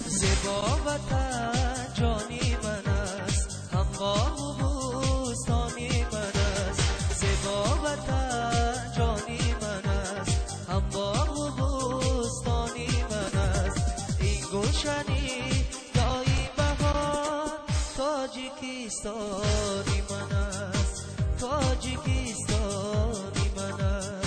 زیبا وطن جانی من است، همراه و بوستانی من است. زیبا وطن جانی من است، همراه و بوستانی من است. این گلشنی دایی بهار تاجیکستانی من است، تاجیکستانی من است.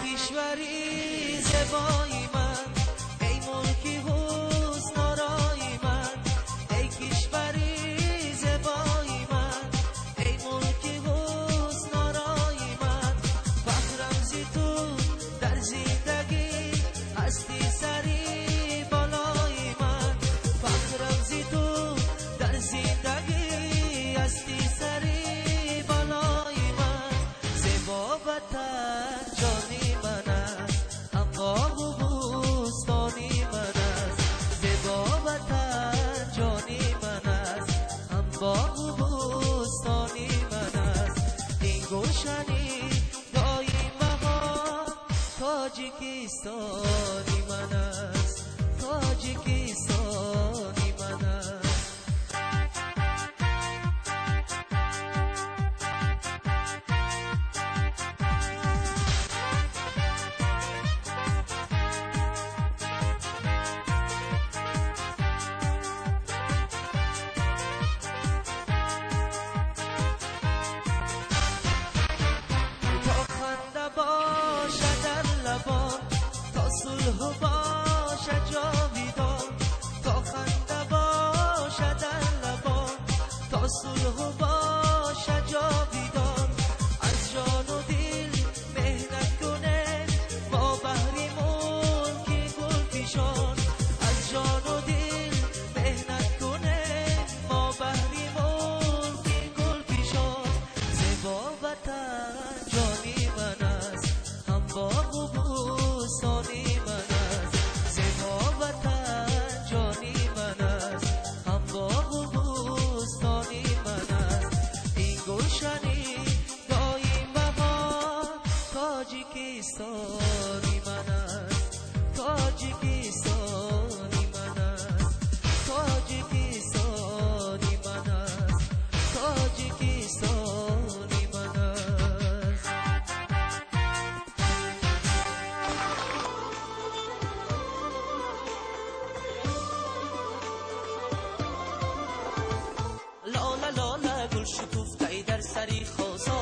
کشوری زیبای من، ای ملکی حسن آرای من. ای کشوری زیبای من، ای ملکی حسن آرای من. فخرم زی تو در زندگی، هستی سری بالای من. فخرم زی تو در زندگی، هستی سری بالای من. زیبا وطن جانی من است، همراه و بوستانی من است. زیبا وطن جانی من است، همراه و بوستانی من است. این گلشنی دایی بهار تاجیکستانی من است، تاجیکستانی من است. باشد در لبان تا صلح باشد جاویدان. تا خنده باشد در لبان تا صلح باشد جاویدان. از جان و دل مهنت کنه ما بهر ملک گلفشان. از جان و دل مهنت کنه ما بهر ملک گلفشان. زیبا وطن جانی من است، همراه و بوستانی من است. زیبا وطن جانی من است، همراه و بوستانی من است. این گلشنی دایی بهار تاجیکستانی من است، تاجیکستانی من است. تاجیکستانی من است، تاجیکستانی من است. لاله لاله گل شکفته در سری خاصا.